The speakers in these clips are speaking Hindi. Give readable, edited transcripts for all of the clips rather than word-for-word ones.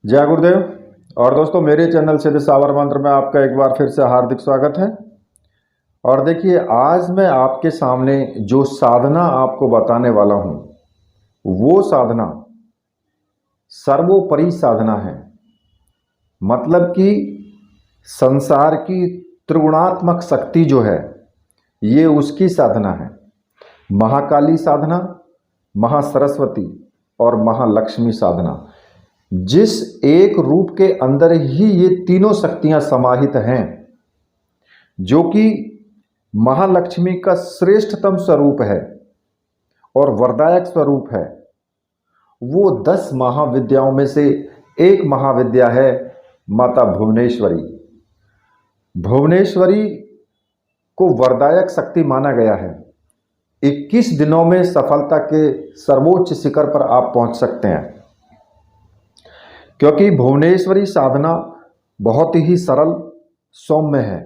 जय गुरुदेव। और दोस्तों, मेरे चैनल सिद्ध सावर मंत्र में आपका एक बार फिर से हार्दिक स्वागत है। और देखिए, आज मैं आपके सामने जो साधना आपको बताने वाला हूं, वो साधना सर्वोपरि साधना है। मतलब कि संसार की त्रिगुणात्मक शक्ति जो है, ये उसकी साधना है। महाकाली साधना, महासरस्वती और महालक्ष्मी साधना, जिस एक रूप के अंदर ही ये तीनों शक्तियां समाहित हैं, जो कि महालक्ष्मी का श्रेष्ठतम स्वरूप है और वरदायक स्वरूप है। वो 10 महाविद्याओं में से एक महाविद्या है माता भुवनेश्वरी। भुवनेश्वरी को वरदायक शक्ति माना गया है। 21 दिनों में सफलता के सर्वोच्च शिखर पर आप पहुंच सकते हैं, क्योंकि भुवनेश्वरी साधना बहुत ही सरल, सौम्य है,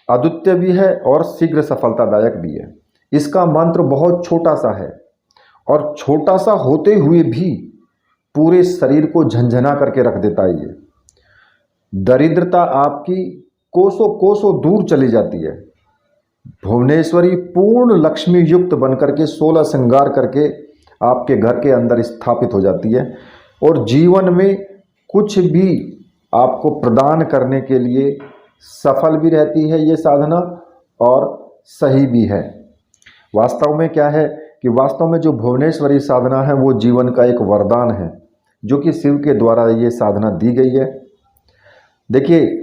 अद्वितीय भी है और शीघ्र सफलतादायक भी है। इसका मंत्र बहुत छोटा सा है और छोटा सा होते हुए भी पूरे शरीर को झंझना करके रख देता है। ये दरिद्रता आपकी कोसों कोसों दूर चली जाती है। भुवनेश्वरी पूर्ण लक्ष्मी युक्त बनकर के 16 श्रृंगार करके आपके घर के अंदर स्थापित हो जाती है और जीवन में कुछ भी आपको प्रदान करने के लिए सफल भी रहती है ये साधना, और सही भी है। वास्तव में क्या है कि वास्तव में जो भुवनेश्वरी साधना है वो जीवन का एक वरदान है, जो कि शिव के द्वारा ये साधना दी गई है। देखिए,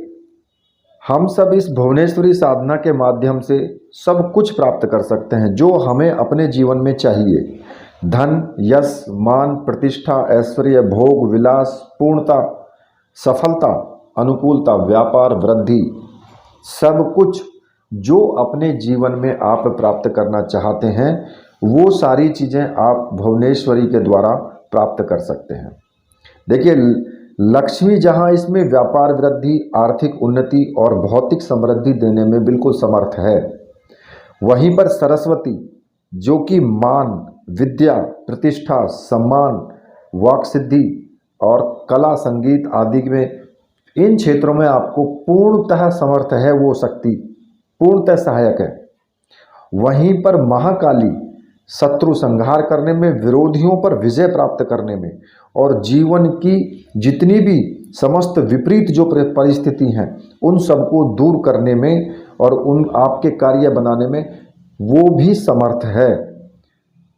हम सब इस भुवनेश्वरी साधना के माध्यम से सब कुछ प्राप्त कर सकते हैं जो हमें अपने जीवन में चाहिए। धन, यश, मान, प्रतिष्ठा, ऐश्वर्य, भोग, विलास, पूर्णता, सफलता, अनुकूलता, व्यापार, वृद्धि, सब कुछ जो अपने जीवन में आप प्राप्त करना चाहते हैं, वो सारी चीज़ें आप भुवनेश्वरी के द्वारा प्राप्त कर सकते हैं। देखिए, लक्ष्मी जहाँ इसमें व्यापार वृद्धि, आर्थिक उन्नति और भौतिक समृद्धि देने में बिल्कुल समर्थ है, वहीं पर सरस्वती जो कि मान, विद्या, प्रतिष्ठा, सम्मान, वाक सिद्धि और कला, संगीत आदि में, इन क्षेत्रों में आपको पूर्णतः समर्थ है। वो शक्ति पूर्णतः सहायक है। वहीं पर महाकाली शत्रु संहार करने में, विरोधियों पर विजय प्राप्त करने में और जीवन की जितनी भी समस्त विपरीत जो परिस्थिति हैं उन सबको दूर करने में और उन आपके कार्य बनाने में वो भी समर्थ है।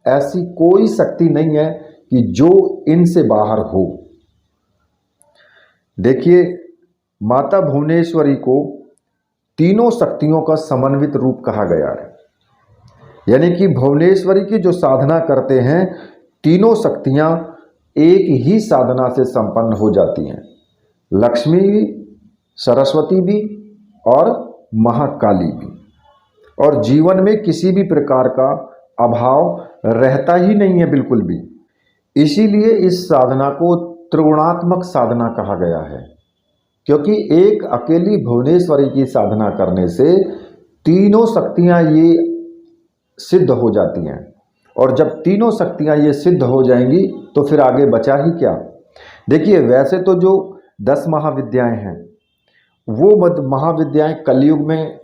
ऐसी कोई शक्ति नहीं है कि जो इनसे बाहर हो। देखिए, माता भुवनेश्वरी को तीनों शक्तियों का समन्वित रूप कहा गया है। यानी कि भुवनेश्वरी की जो साधना करते हैं, तीनों शक्तियां एक ही साधना से संपन्न हो जाती हैं। लक्ष्मी भी, सरस्वती भी और महाकाली भी। और जीवन में किसी भी प्रकार का अभाव रहता ही नहीं है, बिल्कुल भी। इसीलिए इस साधना को त्रिगुणात्मक साधना कहा गया है, क्योंकि एक अकेली भुवनेश्वरी की साधना करने से तीनों शक्तियां ये सिद्ध हो जाती हैं। और जब तीनों शक्तियां ये सिद्ध हो जाएंगी तो फिर आगे बचा ही क्या। देखिए, वैसे तो जो 10 महाविद्याएं हैं, वो महाविद्याएं कलयुग में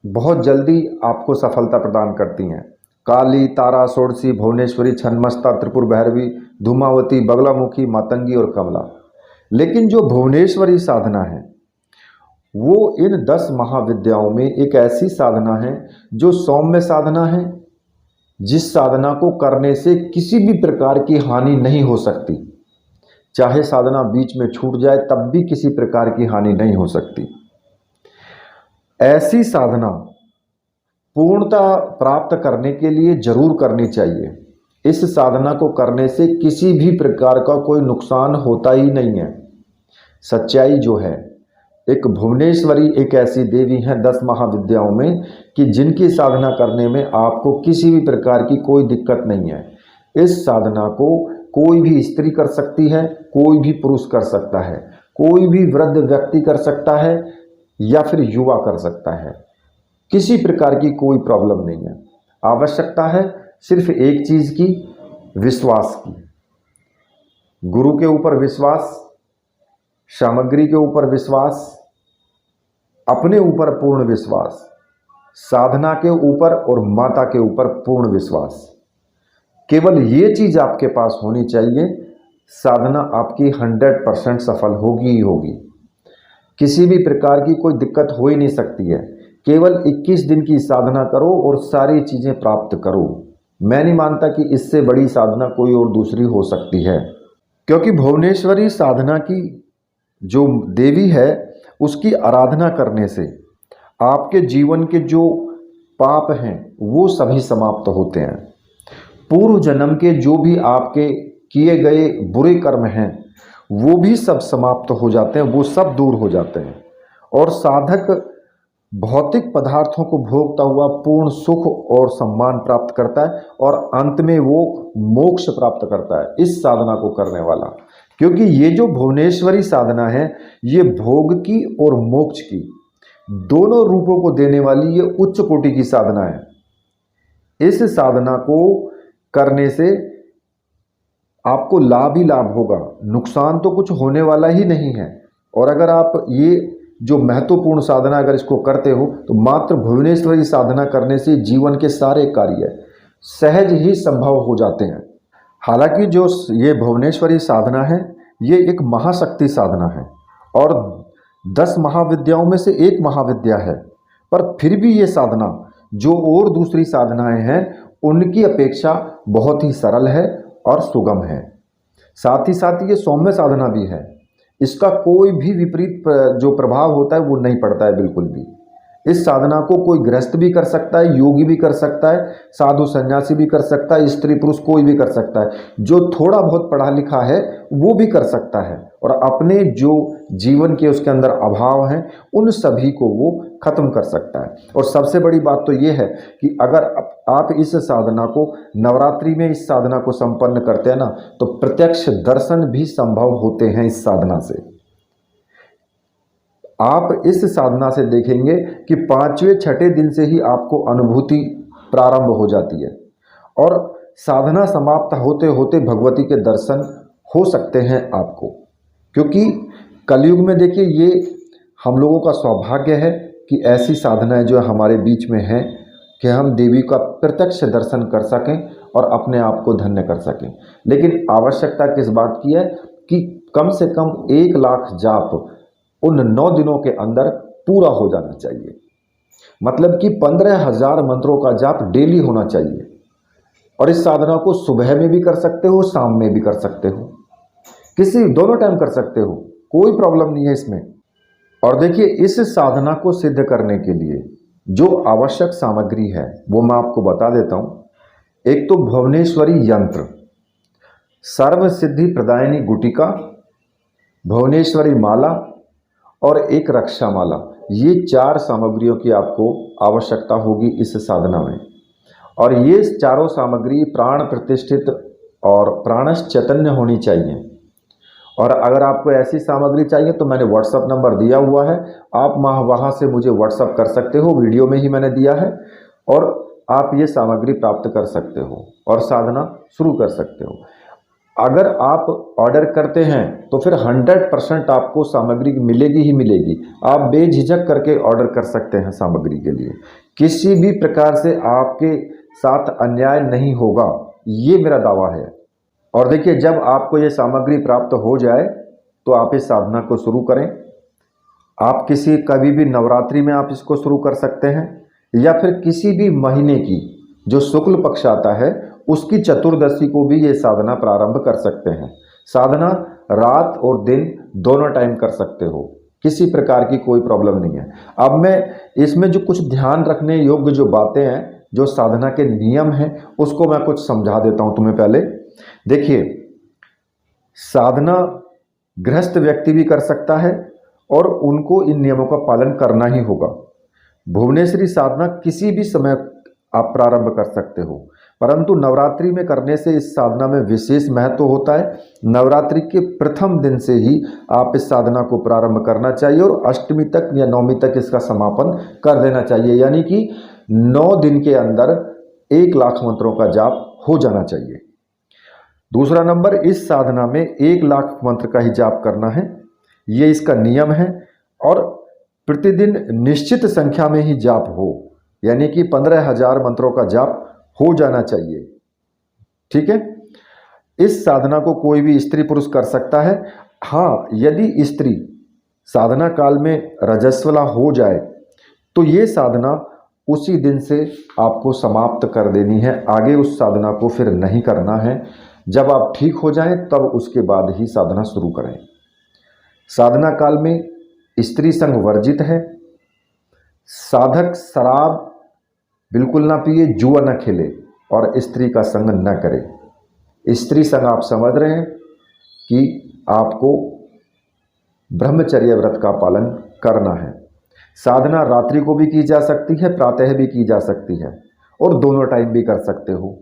बहुत जल्दी आपको सफलता प्रदान करती हैं। काली, तारा, षोडशी, भुवनेश्वरी, छन्मस्ता, त्रिपुर भैरवी, धूमावती, बगलामुखी, मातंगी और कमला। लेकिन जो भुवनेश्वरी साधना है वो इन 10 महाविद्याओं में एक ऐसी साधना है जो सौम्य साधना है, जिस साधना को करने से किसी भी प्रकार की हानि नहीं हो सकती। चाहे साधना बीच में छूट जाए तब भी किसी प्रकार की हानि नहीं हो सकती। ऐसी साधना पूर्णता प्राप्त करने के लिए जरूर करनी चाहिए। इस साधना को करने से किसी भी प्रकार का कोई नुकसान होता ही नहीं है। सच्चाई जो है, एक भुवनेश्वरी एक ऐसी देवी है 10 महाविद्याओं में कि जिनकी साधना करने में आपको किसी भी प्रकार की कोई दिक्कत नहीं है। इस साधना को कोई भी स्त्री कर सकती है, कोई भी पुरुष कर सकता है, कोई भी वृद्ध व्यक्ति कर सकता है या फिर युवा कर सकता है। किसी प्रकार की कोई प्रॉब्लम नहीं है। आवश्यकता है सिर्फ एक चीज़ की, विश्वास की। गुरु के ऊपर विश्वास, सामग्री के ऊपर विश्वास, अपने ऊपर पूर्ण विश्वास, साधना के ऊपर और माता के ऊपर पूर्ण विश्वास। केवल ये चीज आपके पास होनी चाहिए, साधना आपकी 100% सफल होगी ही होगी। किसी भी प्रकार की कोई दिक्कत हो ही नहीं सकती है। केवल 21 दिन की साधना करो और सारी चीजें प्राप्त करो। मैं नहीं मानता कि इससे बड़ी साधना कोई और दूसरी हो सकती है, क्योंकि भुवनेश्वरी साधना की जो देवी है उसकी आराधना करने से आपके जीवन के जो पाप हैं वो सभी समाप्त होते हैं। पूर्व जन्म के जो भी आपके किए गए बुरे कर्म हैं वो भी सब समाप्त हो जाते हैं, वो सब दूर हो जाते हैं और साधक भौतिक पदार्थों को भोगता हुआ पूर्ण सुख और सम्मान प्राप्त करता है और अंत में वो मोक्ष प्राप्त करता है इस साधना को करने वाला। क्योंकि ये जो भुवनेश्वरी साधना है ये भोग की और मोक्ष की दोनों रूपों को देने वाली ये उच्च कोटि की साधना है। इस साधना को करने से आपको लाभ ही लाभ होगा, नुकसान तो कुछ होने वाला ही नहीं है। और अगर आप ये जो महत्वपूर्ण साधना अगर इसको करते हो तो मात्र भुवनेश्वरी साधना करने से जीवन के सारे कार्य सहज ही संभव हो जाते हैं। हालांकि जो ये भुवनेश्वरी साधना है ये एक महाशक्ति साधना है और 10 महाविद्याओं में से एक महाविद्या है, पर फिर भी ये साधना जो और दूसरी साधनाएं हैं उनकी अपेक्षा बहुत ही सरल है और सुगम है। साथ ही साथ ये सौम्य साधना भी है, इसका कोई भी विपरीत जो प्रभाव होता है वो नहीं पड़ता है बिल्कुल भी। इस साधना को कोई गृहस्थ भी कर सकता है, योगी भी कर सकता है, साधु सन्यासी भी कर सकता है, स्त्री पुरुष कोई भी कर सकता है। जो थोड़ा बहुत पढ़ा लिखा है वो भी कर सकता है और अपने जो जीवन के उसके अंदर अभाव हैं उन सभी को वो खत्म कर सकता है। और सबसे बड़ी बात तो ये है कि अगर आप इस साधना को नवरात्रि में इस साधना को संपन्न करते हैं ना तो प्रत्यक्ष दर्शन भी संभव होते हैं इस साधना से। आप इस साधना से देखेंगे कि 5वें 6ठे दिन से ही आपको अनुभूति प्रारंभ हो जाती है और साधना समाप्त होते होते भगवती के दर्शन हो सकते हैं आपको। क्योंकि कलयुग में देखिए ये हम लोगों का सौभाग्य है कि ऐसी साधनाएं जो हमारे बीच में हैं कि हम देवी का प्रत्यक्ष दर्शन कर सकें और अपने आप को धन्य कर सकें। लेकिन आवश्यकता किस बात की है कि कम से कम 1 लाख जाप उन 9 दिनों के अंदर पूरा हो जाना चाहिए। मतलब कि 15,000 मंत्रों का जाप डेली होना चाहिए और इस साधना को सुबह में भी कर सकते हो, शाम में भी कर सकते हो, किसी दोनों टाइम कर सकते हो, कोई प्रॉब्लम नहीं है इसमें। और देखिए इस साधना को सिद्ध करने के लिए जो आवश्यक सामग्री है वो मैं आपको बता देता हूं। एक तो भुवनेश्वरी यंत्र, सर्व सिद्धि प्रदायिनी गुटिका, भुवनेश्वरी माला और एक रक्षा माला, ये 4 सामग्रियों की आपको आवश्यकता होगी इस साधना में। और ये चारों सामग्री प्राण प्रतिष्ठित और प्राणश चैतन्य होनी चाहिए। और अगर आपको ऐसी सामग्री चाहिए तो मैंने व्हाट्सअप नंबर दिया हुआ है, आप वहाँ से मुझे व्हाट्सअप कर सकते हो, वीडियो में ही मैंने दिया है और आप ये सामग्री प्राप्त कर सकते हो और साधना शुरू कर सकते हो। अगर आप ऑर्डर करते हैं तो फिर 100% आपको सामग्री मिलेगी ही मिलेगी। आप बेझिझक करके ऑर्डर कर सकते हैं सामग्री के लिए, किसी भी प्रकार से आपके साथ अन्याय नहीं होगा, ये मेरा दावा है। और देखिए जब आपको ये सामग्री प्राप्त हो जाए तो आप इस साधना को शुरू करें। आप कभी भी नवरात्रि में आप इसको शुरू कर सकते हैं या फिर किसी भी महीने की जो शुक्ल पक्ष आता है उसकी चतुर्दशी को भी ये साधना प्रारंभ कर सकते हैं। साधना रात और दिन दोनों टाइम कर सकते हो, किसी प्रकार की कोई प्रॉब्लम नहीं है। अब मैं इसमें जो कुछ ध्यान रखने योग्य जो बातें हैं, जो साधना के नियम हैं, उसको मैं कुछ समझा देता हूं तुम्हें। पहले देखिए, साधना गृहस्थ व्यक्ति भी कर सकता है और उनको इन नियमों का पालन करना ही होगा। भुवनेश्वरी साधना किसी भी समय आप प्रारंभ कर सकते हो, परंतु नवरात्रि में करने से इस साधना में विशेष महत्व होता है। नवरात्रि के प्रथम दिन से ही आप इस साधना को प्रारंभ करना चाहिए और अष्टमी तक या नवमी तक इसका समापन कर देना चाहिए, यानी कि 9 दिन के अंदर 1 लाख मंत्रों का जाप हो जाना चाहिए। दूसरा नंबर, इस साधना में 1 लाख मंत्र का ही जाप करना है। ये इसका नियम है। और प्रतिदिन निश्चित संख्या में ही जाप हो, यानी कि 15,000 मंत्रों का जाप हो जाना चाहिए। ठीक है। इस साधना को कोई भी स्त्री पुरुष कर सकता है। हाँ, यदि स्त्री साधना काल में रजस्वला हो जाए तो ये साधना उसी दिन से आपको समाप्त कर देनी है, आगे उस साधना को फिर नहीं करना है। जब आप ठीक हो जाएं तब उसके बाद ही साधना शुरू करें। साधना काल में स्त्री संग वर्जित है। साधक शराब बिल्कुल ना पिए, जुआ ना खेले और स्त्री का संग न करे। स्त्री संग आप समझ रहे हैं कि आपको ब्रह्मचर्य व्रत का पालन करना है। साधना रात्रि को भी की जा सकती है, प्रातः भी की जा सकती है और दोनों टाइम भी कर सकते हो।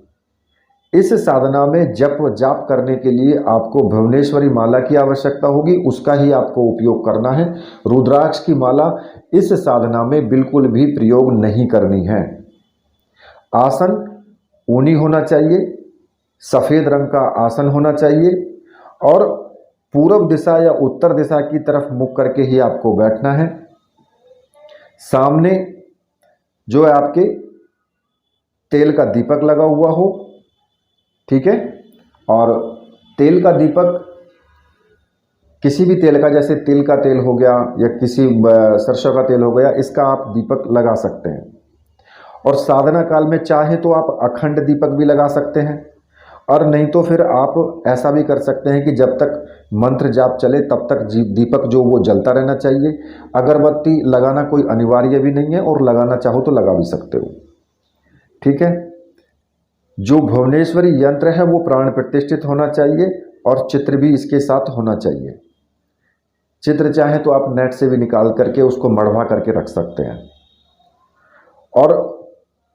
इस साधना में जप जाप करने के लिए आपको भुवनेश्वरी माला की आवश्यकता होगी, उसका ही आपको उपयोग करना है। रुद्राक्ष की माला इस साधना में बिल्कुल भी प्रयोग नहीं करनी है। आसन ऊनी होना चाहिए, सफ़ेद रंग का आसन होना चाहिए और पूर्व दिशा या उत्तर दिशा की तरफ मुख करके ही आपको बैठना है। सामने जो है आपके तेल का दीपक लगा हुआ हो, ठीक है। और तेल का दीपक किसी भी तेल का, जैसे तिल का तेल हो गया या किसी सरसों का तेल हो गया, इसका आप दीपक लगा सकते हैं। और साधना काल में चाहे तो आप अखंड दीपक भी लगा सकते हैं, और नहीं तो फिर आप ऐसा भी कर सकते हैं कि जब तक मंत्र जाप चले तब तक दीपक जो वो जलता रहना चाहिए। अगरबत्ती लगाना कोई अनिवार्य भी नहीं है और लगाना चाहो तो लगा भी सकते हो, ठीक है। जो भुवनेश्वरी यंत्र है वो प्राण प्रतिष्ठित होना चाहिए और चित्र भी इसके साथ होना चाहिए। चित्र चाहे तो आप नेट से भी निकाल करके उसको मढ़वा करके रख सकते हैं। और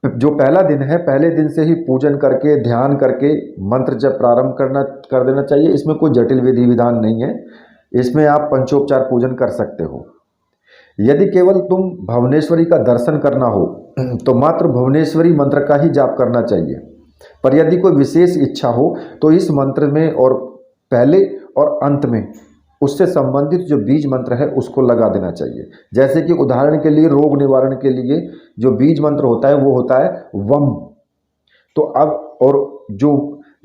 जो पहला दिन है, पहले दिन से ही पूजन करके ध्यान करके मंत्र जब प्रारंभ कर देना चाहिए। इसमें कोई जटिल विधि विधान नहीं है, इसमें आप पंचोपचार पूजन कर सकते हो। यदि केवल तुम भुवनेश्वरी का दर्शन करना हो तो मात्र भुवनेश्वरी मंत्र का ही जाप करना चाहिए। पर यदि कोई विशेष इच्छा हो तो इस मंत्र में और पहले और अंत में उससे संबंधित जो बीज मंत्र है उसको लगा देना चाहिए। जैसे कि उदाहरण के लिए रोग निवारण के लिए जो बीज मंत्र होता है वो होता है वम। तो अब और जो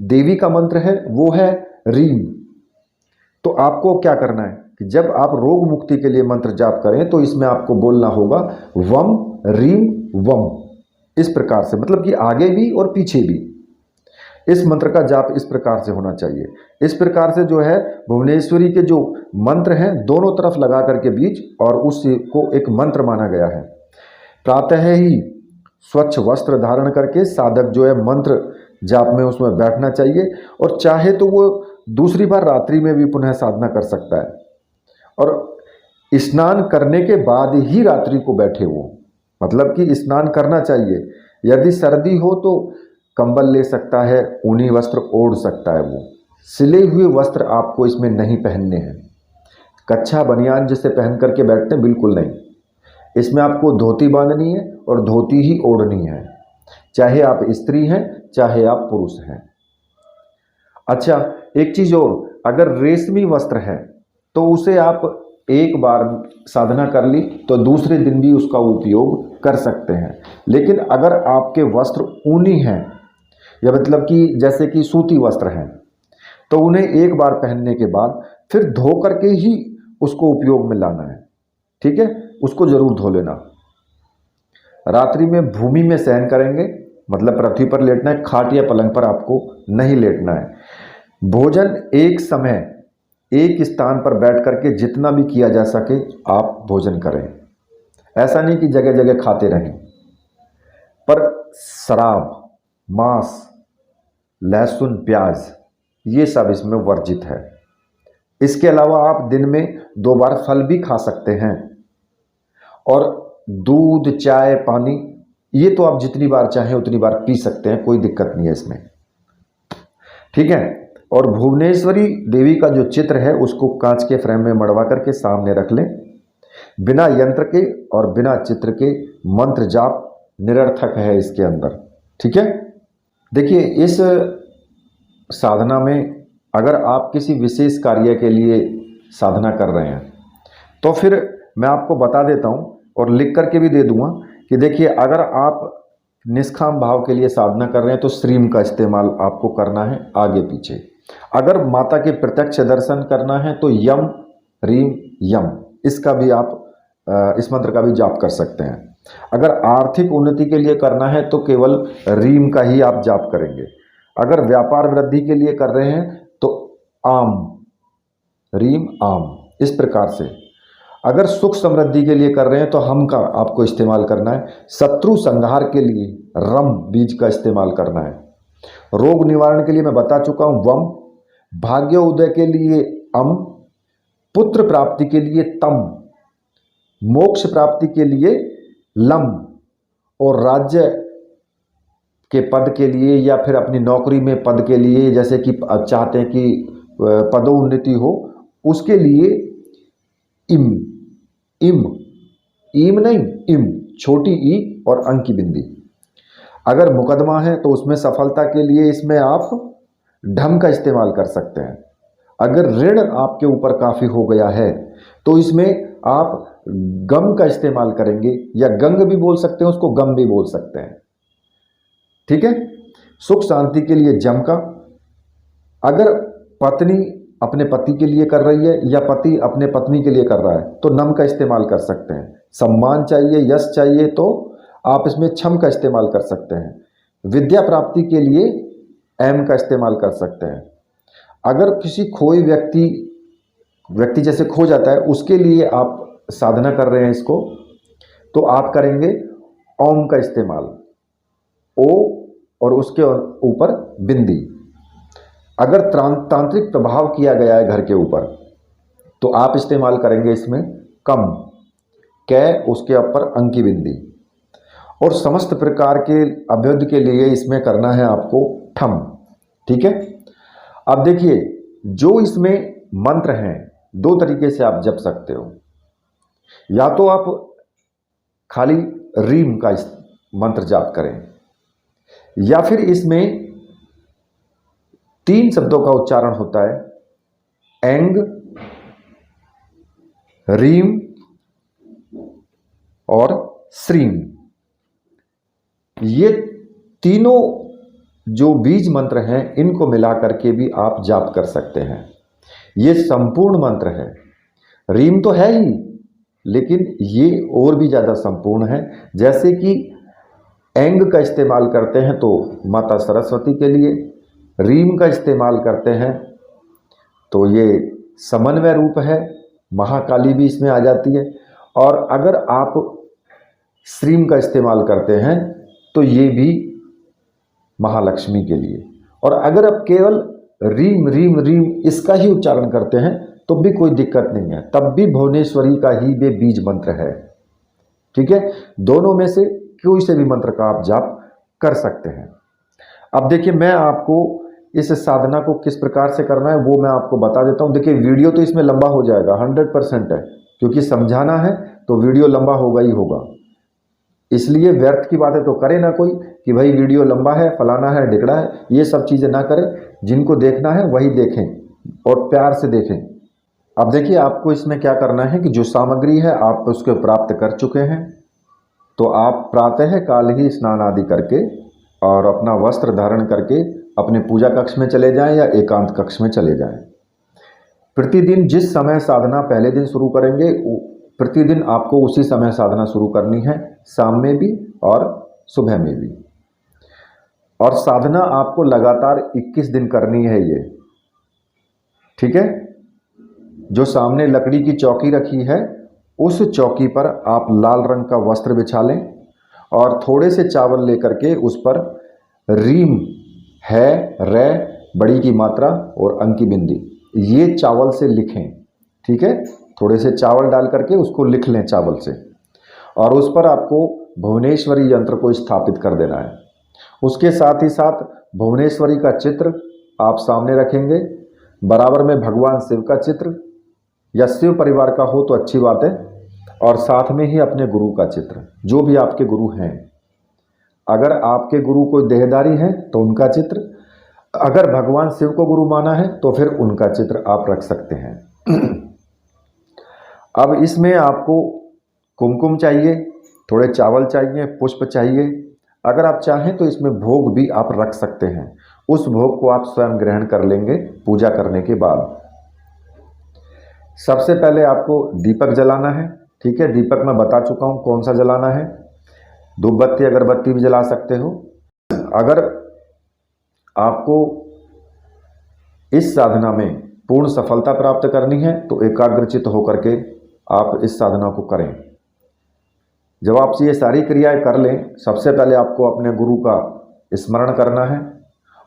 देवी का मंत्र है वो है रीम। तो आपको क्या करना है कि जब आप रोग मुक्ति के लिए मंत्र जाप करें तो इसमें आपको बोलना होगा वम रीम वम, इस प्रकार से, मतलब कि आगे भी और पीछे भी इस मंत्र का जाप इस प्रकार से होना चाहिए। इस प्रकार से जो है भुवनेश्वरी के जो मंत्र हैं दोनों तरफ लगा करके बीज, और उसको एक मंत्र माना गया है। प्रातः ही स्वच्छ वस्त्र धारण करके साधक जो है मंत्र जाप में उसमें बैठना चाहिए, और चाहे तो वो दूसरी बार रात्रि में भी पुनः साधना कर सकता है। और स्नान करने के बाद ही रात्रि को बैठे वो, मतलब कि स्नान करना चाहिए। यदि सर्दी हो तो कंबल ले सकता है, ऊनी वस्त्र ओढ़ सकता है। वो सिले हुए वस्त्र आपको इसमें नहीं पहनने हैं। कच्छा बनियान जिसे पहन करके बैठते हैं, बिल्कुल नहीं। इसमें आपको धोती बांधनी है और धोती ही ओढ़नी है, चाहे आप स्त्री हैं चाहे आप पुरुष हैं। अच्छा, एक चीज़ और, अगर रेशमी वस्त्र है तो उसे आप एक बार साधना कर ली तो दूसरे दिन भी उसका उपयोग कर सकते हैं। लेकिन अगर आपके वस्त्र ऊनी हैं, या मतलब कि जैसे कि सूती वस्त्र हैं, तो उन्हें एक बार पहनने के बाद फिर धो करके ही उसको उपयोग में लाना है, ठीक है। उसको जरूर धो लेना। रात्रि में भूमि में शयन करेंगे, मतलब पृथ्वी पर लेटना है, खाट या पलंग पर आपको नहीं लेटना है। भोजन एक समय एक स्थान पर बैठ करके जितना भी किया जा सके आप भोजन करें। ऐसा नहीं कि जगह जगह खाते रहें। पर शराब, मांस, लहसुन, प्याज, ये सब इसमें वर्जित है। इसके अलावा आप दिन में 2 बार फल भी खा सकते हैं, और दूध, चाय, पानी ये तो आप जितनी बार चाहें उतनी बार पी सकते हैं, कोई दिक्कत नहीं है इसमें, ठीक है। और भुवनेश्वरी देवी का जो चित्र है उसको कांच के फ्रेम में मड़वा करके सामने रख लें। बिना यंत्र के और बिना चित्र के मंत्र जाप निरर्थक है इसके अंदर, ठीक है। देखिए, इस साधना में अगर आप किसी विशेष कार्य के लिए साधना कर रहे हैं तो फिर मैं आपको बता देता हूँ और लिख करके भी दे दूंगा कि देखिए, अगर आप निष्काम भाव के लिए साधना कर रहे हैं तो श्रीम का इस्तेमाल आपको करना है आगे पीछे। अगर माता के प्रत्यक्ष दर्शन करना है तो यम रीम यम, इसका भी आप इस मंत्र का भी जाप कर सकते हैं। अगर आर्थिक उन्नति के लिए करना है तो केवल रीम का ही आप जाप करेंगे। अगर व्यापार वृद्धि के लिए कर रहे हैं तो आम, रीम आम, इस प्रकार से। अगर सुख समृद्धि के लिए कर रहे हैं तो हम का आपको इस्तेमाल करना है। शत्रु संहार के लिए रम बीज का इस्तेमाल करना है। रोग निवारण के लिए मैं बता चुका हूं वम, भाग्य उदय के लिए अम, पुत्र प्राप्ति के लिए तम, मोक्ष प्राप्ति के लिए लम, और राज्य के पद के लिए या फिर अपनी नौकरी में पद के लिए, जैसे कि आप चाहते हैं कि पदोन्नति हो, उसके लिए इम, इम, इम नहीं इम, छोटी ई और अंक की बिंदी। अगर मुकदमा है तो उसमें सफलता के लिए इसमें आप ढम का इस्तेमाल कर सकते हैं। अगर ऋण आपके ऊपर काफ़ी हो गया है तो इसमें आप गम का इस्तेमाल करेंगे, या गंग भी बोल सकते हैं उसको, गम भी बोल सकते हैं। ठीक है। सुख शांति के लिए जम का। अगर पत्नी अपने पति के लिए कर रही है या पति अपने पत्नी के लिए कर रहा है तो नम का इस्तेमाल कर सकते हैं। सम्मान चाहिए, यश चाहिए तो आप इसमें छम का इस्तेमाल कर सकते हैं। विद्या प्राप्ति के लिए एम का इस्तेमाल कर सकते हैं। अगर किसी खोई व्यक्ति जैसे खो जाता है, उसके लिए आप साधना कर रहे हैं इसको, तो आप करेंगे ओम का इस्तेमाल, ओ और उसके ऊपर बिंदी। अगर तांत्रिक प्रभाव किया गया है घर के ऊपर तो आप इस्तेमाल करेंगे इसमें कम, कै उसके ऊपर अंक की बिंदी। और समस्त प्रकार के अभ्युदय के लिए इसमें करना है आपको ठम। ठीक है। अब देखिए, जो इसमें मंत्र हैं दो तरीके से आप जप सकते हो। या तो आप खाली रीम का इस मंत्र जाप करें, या फिर इसमें 3 शब्दों का उच्चारण होता है, एंग, रीम और श्रीम। ये तीनों जो बीज मंत्र हैं इनको मिलाकर के भी आप जाप कर सकते हैं। ये संपूर्ण मंत्र है। रीम तो है ही, लेकिन ये और भी ज़्यादा संपूर्ण है। जैसे कि एंग का इस्तेमाल करते हैं तो माता सरस्वती के लिए, रीम का इस्तेमाल करते हैं तो ये समन्वय रूप है, महाकाली भी इसमें आ जाती है। और अगर आप श्रीम का इस्तेमाल करते हैं तो ये भी महालक्ष्मी के लिए। और अगर आप केवल रीम रीम रीम इसका ही उच्चारण करते हैं तो भी कोई दिक्कत नहीं है, तब भी भुवनेश्वरी का ही वे बीज मंत्र है। ठीक है। दोनों में से कोई से भी मंत्र का आप जाप कर सकते हैं। अब देखिए, मैं आपको इस साधना को किस प्रकार से करना है वो मैं आपको बता देता हूं। देखिए, वीडियो तो इसमें लंबा हो जाएगा, 100% है, क्योंकि समझाना है तो वीडियो लंबा होगा ही होगा। इसलिए व्यर्थ की बातें तो करे ना कोई कि भाई वीडियो लंबा है, फलाना है, ढिकड़ा है, ये सब चीज़ें ना करें। जिनको देखना है वही देखें और प्यार से देखें। अब देखिए, आपको इसमें क्या करना है कि जो सामग्री है आप उसको प्राप्त कर चुके हैं, तो आप प्रातः काल ही स्नान आदि करके और अपना वस्त्र धारण करके अपने पूजा कक्ष में चले जाएं या एकांत कक्ष में चले जाएं। प्रतिदिन जिस समय साधना पहले दिन शुरू करेंगे, प्रतिदिन आपको उसी समय साधना शुरू करनी है, शाम में भी और सुबह में भी। और साधना आपको लगातार 21 दिन करनी है ये। ठीक है। जो सामने लकड़ी की चौकी रखी है उस चौकी पर आप लाल रंग का वस्त्र बिछा लें और थोड़े से चावल लेकर के उस पर रीम है, रे, बड़ी की मात्रा और अंक की बिंदी, ये चावल से लिखें। ठीक है। थोड़े से चावल डाल करके उसको लिख लें चावल से, और उस पर आपको भुवनेश्वरी यंत्र को स्थापित कर देना है। उसके साथ ही साथ भुवनेश्वरी का चित्र आप सामने रखेंगे, बराबर में भगवान शिव का चित्र या शिव परिवार का हो तो अच्छी बात है, और साथ में ही अपने गुरु का चित्र, जो भी आपके गुरु हैं। अगर आपके गुरु कोई देहधारी हैं तो उनका चित्र, अगर भगवान शिव को गुरु माना है तो फिर उनका चित्र आप रख सकते हैं। अब इसमें आपको कुमकुम चाहिए, थोड़े चावल चाहिए, पुष्प चाहिए। अगर आप चाहें तो इसमें भोग भी आप रख सकते हैं। उस भोग को आप स्वयं ग्रहण कर लेंगे पूजा करने के बाद। सबसे पहले आपको दीपक जलाना है। ठीक है, दीपक मैं बता चुका हूं कौन सा जलाना है। धूपबत्ती अगरबत्ती भी जला सकते हो। अगर आपको इस साधना में पूर्ण सफलता प्राप्त करनी है तो एकाग्रचित्त होकर के आप इस साधना को करें। जब आप ये सारी क्रियाएं कर लें, सबसे पहले आपको अपने गुरु का स्मरण करना है,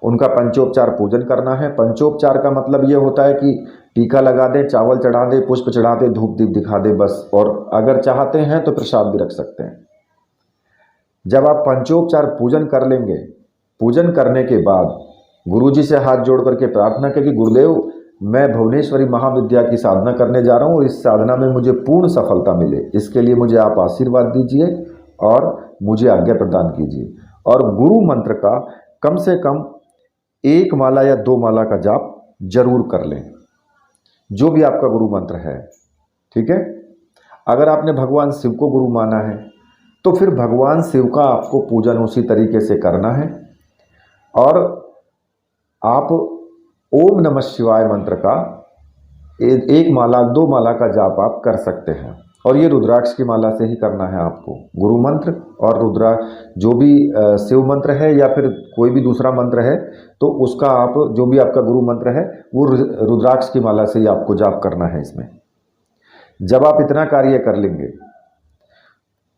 उनका पंचोपचार पूजन करना है। पंचोपचार का मतलब ये होता है कि टीका लगा दें, चावल चढ़ा दें, पुष्प चढ़ा दें, धूप दीप दिखा दें, बस। और अगर चाहते हैं तो प्रसाद भी रख सकते हैं। जब आप पंचोपचार पूजन कर लेंगे, पूजन करने के बाद गुरुजी से हाथ जोड़ करके प्रार्थना करें कि गुरुदेव, मैं भुवनेश्वरी महाविद्या की साधना करने जा रहा हूँ और इस साधना में मुझे पूर्ण सफलता मिले, इसके लिए मुझे आप आशीर्वाद दीजिए और मुझे आज्ञा प्रदान कीजिए। और गुरु मंत्र का कम से कम 1 माला या 2 माला का जाप जरूर कर लें, जो भी आपका गुरु मंत्र है। ठीक है, अगर आपने भगवान शिव को गुरु माना है तो फिर भगवान शिव का आपको पूजन उसी तरीके से करना है। और आप ओम नमः शिवाय मंत्र का 1 माला 2 माला का जाप आप कर सकते हैं। और ये रुद्राक्ष की माला से ही करना है आपको। गुरु मंत्र और रुद्राक्ष, जो भी शिव मंत्र है या फिर कोई भी दूसरा मंत्र है, तो उसका आप जो भी आपका गुरु मंत्र है वो रुद्राक्ष की माला से ही आपको जाप करना है इसमें। जब आप इतना कार्य कर लेंगे,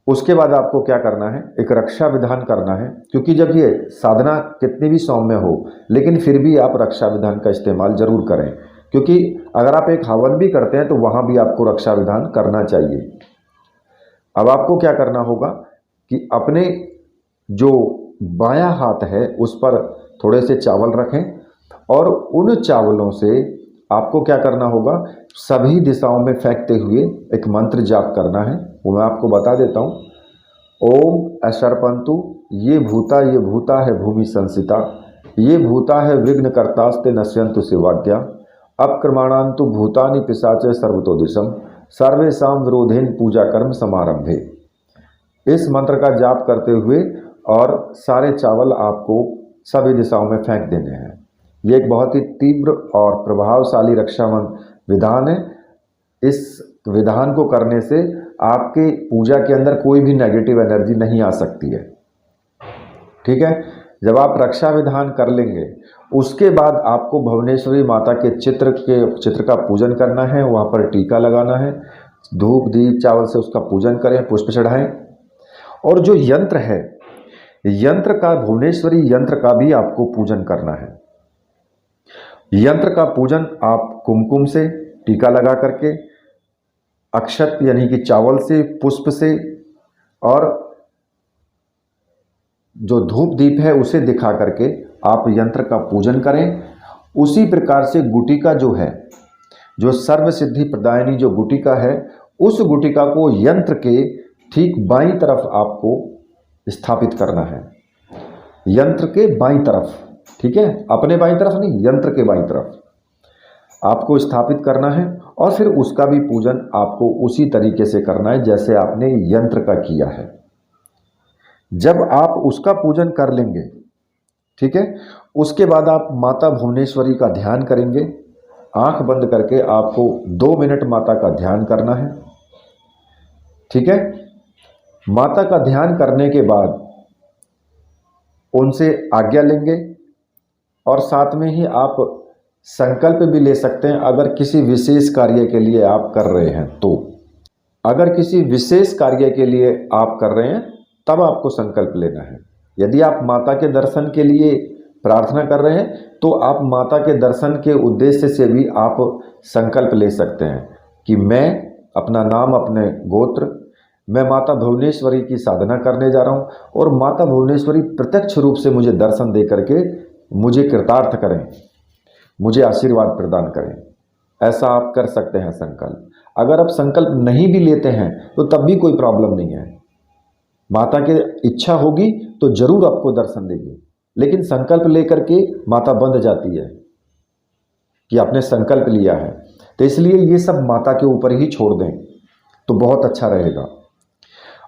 उसके बाद आपको क्या करना है, एक रक्षा विधान करना है। क्योंकि जब ये साधना कितनी भी सौम्य हो, लेकिन फिर भी आप रक्षा विधान का इस्तेमाल जरूर करें। क्योंकि अगर आप एक हवन भी करते हैं तो वहां भी आपको रक्षा विधान करना चाहिए। अब आपको क्या करना होगा कि अपने जो बायां हाथ है उस पर थोड़े से चावल रखें और उन चावलों से आपको क्या करना होगा, सभी दिशाओं में फेंकते हुए एक मंत्र जाप करना है। वो मैं आपको बता देता हूँ। ओम अशर्पंतु ये भूता है भूमि संसिता, ये भूता है विघ्न कर्तास्ते नश्यंतु शिवाज्ञा, अपक्रमाणांतु भूतानि पिशाचे सर्वतो दिशम, सर्वेषां विरोधेन पूजा कर्म समारंभे। इस मंत्र का जाप करते हुए और सारे चावल आपको सभी दिशाओं में फेंक देने हैं। ये एक बहुत ही तीव्र और प्रभावशाली रक्षा विधान है। इस विधान को करने से आपके पूजा के अंदर कोई भी नेगेटिव एनर्जी नहीं आ सकती है। ठीक है, जब आप रक्षा विधान कर लेंगे, उसके बाद आपको भुवनेश्वरी माता के चित्र का पूजन करना है। वहाँ पर टीका लगाना है, धूप दीप चावल से उसका पूजन करें, पुष्प चढ़ाएं। और जो यंत्र है, यंत्र का, भुवनेश्वरी यंत्र का भी आपको पूजन करना है। यंत्र का पूजन आप कुमकुम से, टीका लगा करके, अक्षत यानी कि चावल से, पुष्प से और जो धूप दीप है उसे दिखा करके आप यंत्र का पूजन करें। उसी प्रकार से गुटिका जो है, जो सर्व सिद्धि प्रदायनी जो गुटिका है, उस गुटिका को यंत्र के ठीक बाईं तरफ आपको स्थापित करना है। यंत्र के बाईं तरफ, ठीक है, अपने बाईं तरफ नहीं, यंत्र के बाईं तरफ आपको स्थापित करना है। और फिर उसका भी पूजन आपको उसी तरीके से करना है जैसे आपने यंत्र का किया है। जब आप उसका पूजन कर लेंगे, ठीक है, उसके बाद आप माता भुवनेश्वरी का ध्यान करेंगे। आंख बंद करके आपको 2 मिनट माता का ध्यान करना है। ठीक है, माता का ध्यान करने के बाद उनसे आज्ञा लेंगे और साथ में ही आप संकल्प भी ले सकते हैं। अगर किसी विशेष कार्य के लिए आप कर रहे हैं तो, अगर किसी विशेष कार्य के लिए आप कर रहे हैं तब आपको संकल्प लेना है। यदि आप माता के दर्शन के लिए प्रार्थना कर रहे हैं तो आप माता के दर्शन के उद्देश्य से भी आप संकल्प ले सकते हैं कि मैं अपना नाम, अपने गोत्र, मैं माता भुवनेश्वरी की साधना करने जा रहा हूं और माता भुवनेश्वरी प्रत्यक्ष रूप से मुझे दर्शन दे करके मुझे कृतार्थ करें, मुझे आशीर्वाद प्रदान करें। ऐसा आप कर सकते हैं संकल्प। अगर आप संकल्प नहीं भी लेते हैं तो तब भी कोई प्रॉब्लम नहीं है। माता की इच्छा होगी तो जरूर आपको दर्शन देगी, लेकिन संकल्प लेकर के माता बंध जाती है कि आपने संकल्प लिया है। तो इसलिए ये सब माता के ऊपर ही छोड़ दें। तो बहुत अच्छा रहेगा।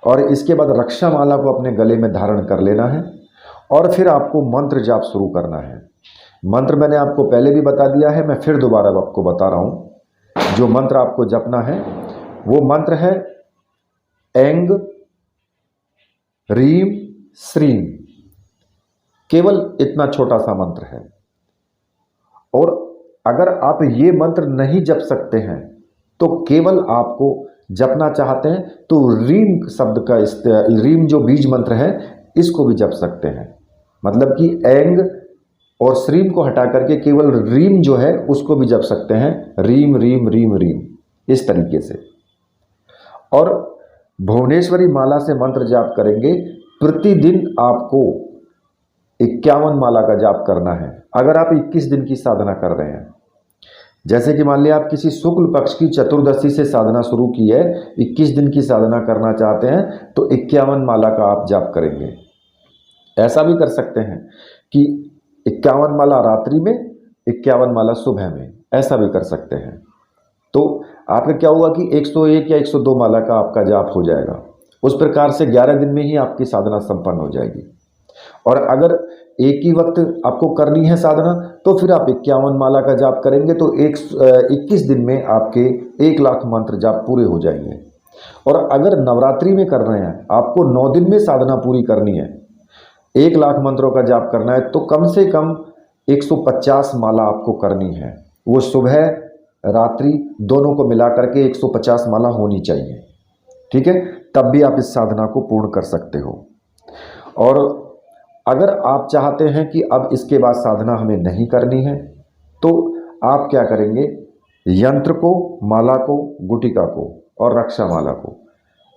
और इसके बाद रक्षा माला को अपने गले में धारण कर लेना है और फिर आपको मंत्र जाप शुरू करना है। मंत्र मैंने आपको पहले भी बता दिया है, मैं फिर दोबारा आपको बता रहा हूँ। जो मंत्र आपको जपना है वो मंत्र है ऐंग रीम श्रीम। केवल इतना छोटा सा मंत्र है। और अगर आप ये मंत्र नहीं जप सकते हैं तो केवल आपको जपना चाहते हैं तो रीम शब्द का रीम जो बीज मंत्र है इसको भी जप सकते हैं। मतलब कि ऐंग और श्रीम को हटा करके केवल रीम जो है उसको भी जप सकते हैं, रीम रीम रीम रीम, इस तरीके से। और भुवनेश्वरी माला से मंत्र जाप करेंगे। प्रतिदिन आपको 51 माला का जाप करना है। अगर आप 21 दिन की साधना कर रहे हैं, जैसे कि मान लिया आप किसी शुक्ल पक्ष की चतुर्दशी से साधना शुरू की है, 21 दिन की साधना करना चाहते हैं तो 51 माला का आप जाप करेंगे। ऐसा भी कर सकते हैं कि 51 माला रात्रि में, 51 माला सुबह में, ऐसा भी कर सकते हैं। तो आपका क्या हुआ कि 101 या 102 माला का आपका जाप हो जाएगा। उस प्रकार से 11 दिन में ही आपकी साधना संपन्न हो जाएगी। और अगर एक ही वक्त आपको करनी है साधना तो फिर आप 51 माला का जाप करेंगे तो 21 दिन में आपके 1 लाख मंत्र जाप पूरे हो जाएंगे। और अगर नवरात्रि में कर रहे हैं, आपको 9 दिन में साधना पूरी करनी है, 1 लाख मंत्रों का जाप करना है, तो कम से कम 150 माला आपको करनी है। वो सुबह रात्रि दोनों को मिला करके 150 माला होनी चाहिए। ठीक है, तब भी आप इस साधना को पूर्ण कर सकते हो। और अगर आप चाहते हैं कि अब इसके बाद साधना हमें नहीं करनी है तो आप क्या करेंगे, यंत्र को, माला को, गुटिका को और रक्षा माला को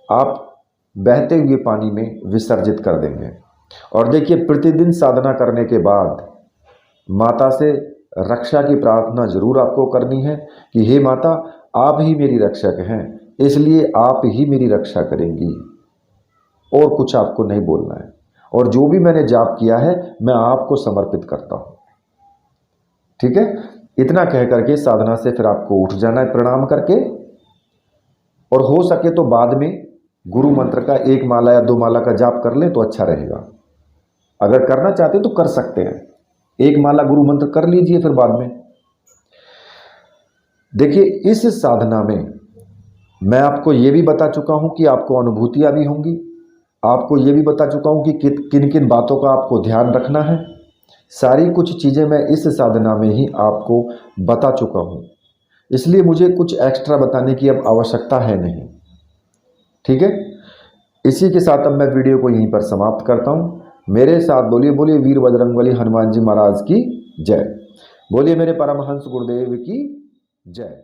आप बहते हुए पानी में विसर्जित कर देंगे। और देखिए, प्रतिदिन साधना करने के बाद माता से रक्षा की प्रार्थना जरूर आपको करनी है कि हे माता, आप ही मेरी रक्षक हैं, इसलिए आप ही मेरी रक्षा करेंगी, और कुछ आपको नहीं बोलना है। और जो भी मैंने जाप किया है मैं आपको समर्पित करता हूं। ठीक है, इतना कह करके साधना से फिर आपको उठ जाना है प्रणाम करके। और हो सके तो बाद में गुरु मंत्र का 1 माला या 2 माला का जाप कर लें तो अच्छा रहेगा। अगर करना चाहते तो कर सकते हैं, 1 माला गुरु मंत्र कर लीजिए फिर बाद में। देखिए, इस साधना में मैं आपको ये भी बता चुका हूं कि आपको अनुभूतियां भी होंगी। आपको ये भी बता चुका हूं कि किन किन बातों का आपको ध्यान रखना है। सारी कुछ चीज़ें मैं इस साधना में ही आपको बता चुका हूं, इसलिए मुझे कुछ एक्स्ट्रा बताने की अब आवश्यकता है नहीं। ठीक है, इसी के साथ अब मैं वीडियो को यहीं पर समाप्त करता हूं। मेरे साथ बोलिए, बोलिए वीर बजरंगबली हनुमान जी महाराज की जय। बोलिए मेरे परमहंस गुरुदेव की जय।